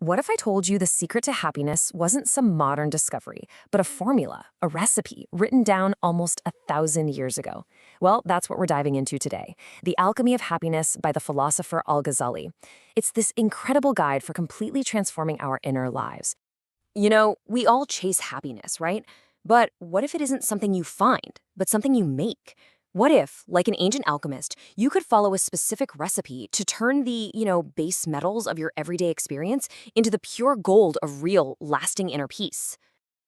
What if I told you the secret to happiness wasn't some modern discovery, but a formula, a recipe written down almost 1,000 years ago? Well, that's what we're diving into today. The Alchemy of Happiness by the philosopher Al-Ghazali. It's this incredible guide for completely transforming our inner lives. You know, we all chase happiness, right? But what if it isn't something you find, but something you make? What if, like an ancient alchemist, you could follow a specific recipe to turn the, base metals of your everyday experience into the pure gold of real, lasting inner peace?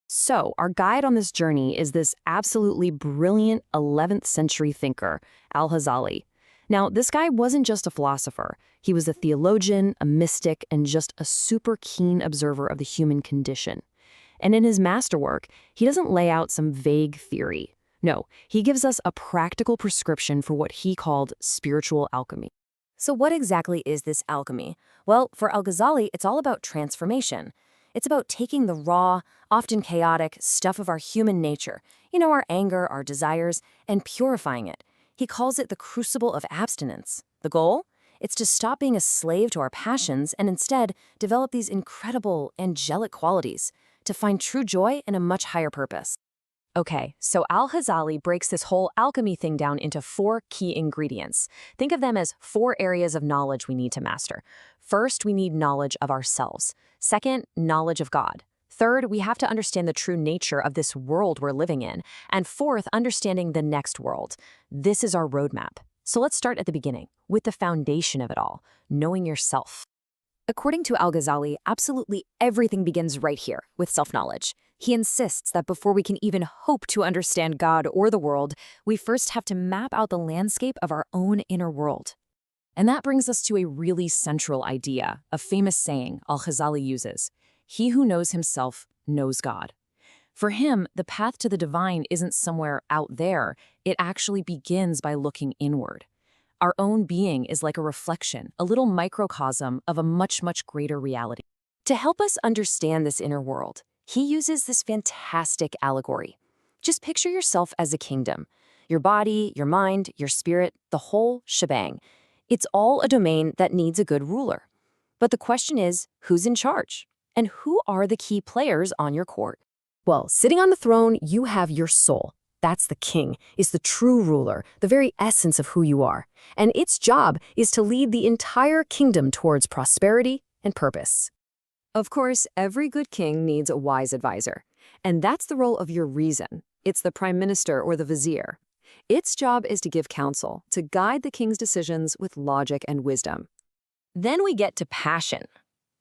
So, our guide on this journey is this absolutely brilliant 11th century thinker, Al-Ghazali. Now, this guy wasn't just a philosopher. He was a theologian, a mystic, and just a super keen observer of the human condition. And in his masterwork, he doesn't lay out some vague theory. No, he gives us a practical prescription for what he called spiritual alchemy. So what exactly is this alchemy? Well, for Al-Ghazali, it's all about transformation. It's about taking the raw, often chaotic stuff of our human nature, our anger, our desires, and purifying it. He calls it the crucible of abstinence. The goal? It's to stop being a slave to our passions and instead develop these incredible, angelic qualities, to find true joy and a much higher purpose. Okay, so Al-Ghazali breaks this whole alchemy thing down into 4 key ingredients. Think of them as 4 areas of knowledge we need to master. First, we need knowledge of ourselves. Second, knowledge of God. Third, we have to understand the true nature of this world we're living in. And fourth, understanding the next world. This is our roadmap. So let's start at the beginning, with the foundation of it all, knowing yourself. According to Al-Ghazali, absolutely everything begins right here, with self-knowledge. He insists that before we can even hope to understand God or the world, we first have to map out the landscape of our own inner world. And that brings us to a really central idea, a famous saying Al-Ghazali uses: "He who knows himself knows God." For him, the path to the divine isn't somewhere out there. It actually begins by looking inward. Our own being is like a reflection, a little microcosm of a much, much greater reality. To help us understand this inner world, he uses this fantastic allegory. Just picture yourself as a kingdom. Your body, your mind, your spirit, the whole shebang. It's all a domain that needs a good ruler. But the question is, who's in charge? And who are the key players on your court? Well, sitting on the throne, you have your soul. That's the king, is the true ruler, the very essence of who you are. And its job is to lead the entire kingdom towards prosperity and purpose. Of course, every good king needs a wise advisor. And that's the role of your reason. It's the prime minister or the vizier. Its job is to give counsel, to guide the king's decisions with logic and wisdom. Then we get to passion.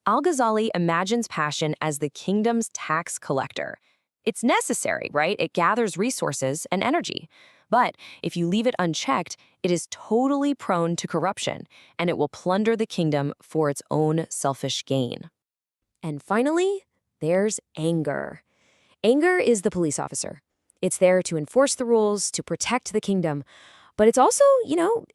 Al-Ghazali imagines passion as the kingdom's tax collector. It's necessary, right? It gathers resources and energy. But if you leave it unchecked, it is totally prone to corruption, and it will plunder the kingdom for its own selfish gain. And finally, there's anger. Anger is the police officer. It's there to enforce the rules, to protect the kingdom. But it's also,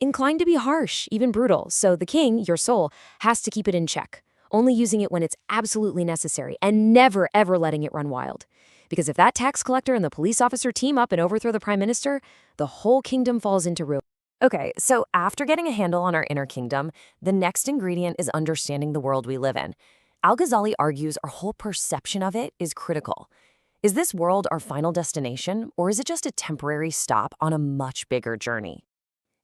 inclined to be harsh, even brutal. So the king, your soul, has to keep it in check, only using it when it's absolutely necessary and never, ever letting it run wild. Because if that tax collector and the police officer team up and overthrow the prime minister, the whole kingdom falls into ruin. Okay, so after getting a handle on our inner kingdom, the next ingredient is understanding the world we live in. Al-Ghazali argues our whole perception of it is critical. Is this world our final destination, or is it just a temporary stop on a much bigger journey?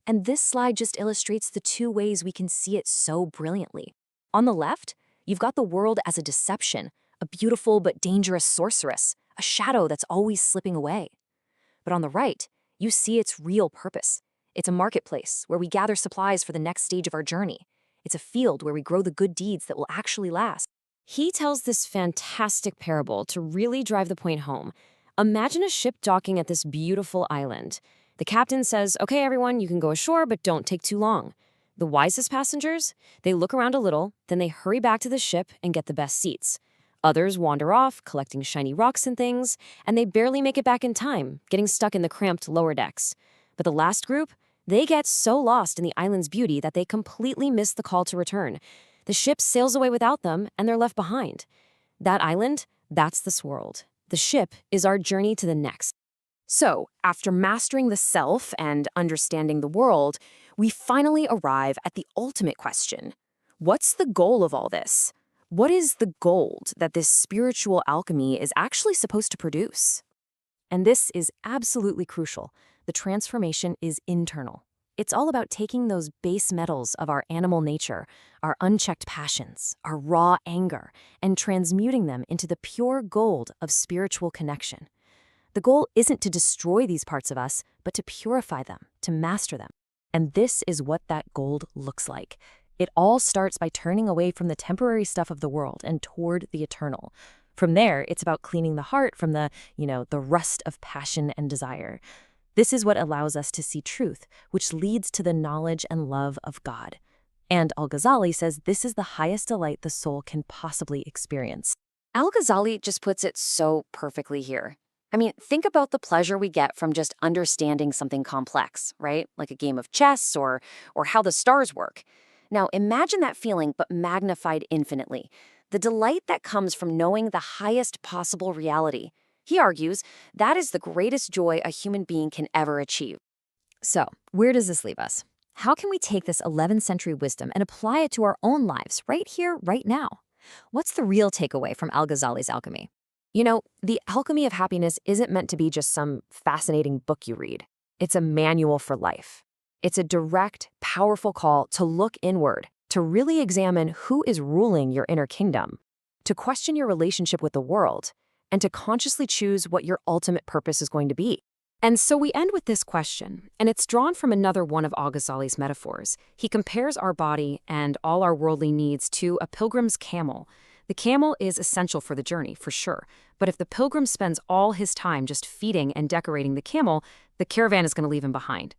And this slide just illustrates the 2 ways we can see it so brilliantly. On the left, you've got the world as a deception, a beautiful but dangerous sorceress, a shadow that's always slipping away. But on the right, you see its real purpose. It's a marketplace where we gather supplies for the next stage of our journey. It's a field where we grow the good deeds that will actually last. He tells this fantastic parable to really drive the point home. Imagine a ship docking at this beautiful island. The captain says, "Okay, everyone, you can go ashore, but don't take too long." The wisest passengers, they look around a little, then they hurry back to the ship and get the best seats. Others wander off, collecting shiny rocks and things, and they barely make it back in time, getting stuck in the cramped lower decks. But the last group, they get so lost in the island's beauty that they completely miss the call to return. The ship sails away without them, and they're left behind. That island, that's this world. The ship is our journey to the next. So, after mastering the self and understanding the world, we finally arrive at the ultimate question. What's the goal of all this? What is the gold that this spiritual alchemy is actually supposed to produce? And this is absolutely crucial. The transformation is internal. It's all about taking those base metals of our animal nature, our unchecked passions, our raw anger, and transmuting them into the pure gold of spiritual connection. The goal isn't to destroy these parts of us, but to purify them, to master them. And this is what that gold looks like. It all starts by turning away from the temporary stuff of the world and toward the eternal. From there, it's about cleaning the heart from the rust of passion and desire. This is what allows us to see truth, which leads to the knowledge and love of God. And Al-Ghazali says this is the highest delight the soul can possibly experience. Al-Ghazali just puts it so perfectly here. I mean, think about the pleasure we get from just understanding something complex, right? Like a game of chess or how the stars work. Now, imagine that feeling, but magnified infinitely. The delight that comes from knowing the highest possible reality. He argues that is the greatest joy a human being can ever achieve. So, where does this leave us? How can we take this 11th century wisdom and apply it to our own lives right here, right now? What's the real takeaway from Al-Ghazali's alchemy? You know, the Alchemy of Happiness isn't meant to be just some fascinating book you read. It's a manual for life. It's a direct, powerful call to look inward, to really examine who is ruling your inner kingdom, to question your relationship with the world, and to consciously choose what your ultimate purpose is going to be. And so we end with this question, and it's drawn from another one of Al-Ghazali's metaphors. He compares our body and all our worldly needs to a pilgrim's camel. The camel is essential for the journey, for sure, but if the pilgrim spends all his time just feeding and decorating the camel, the caravan is going to leave him behind.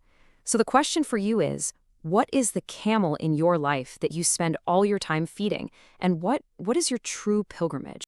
So the question for you is, what is the camel in your life that you spend all your time feeding? And what is your true pilgrimage?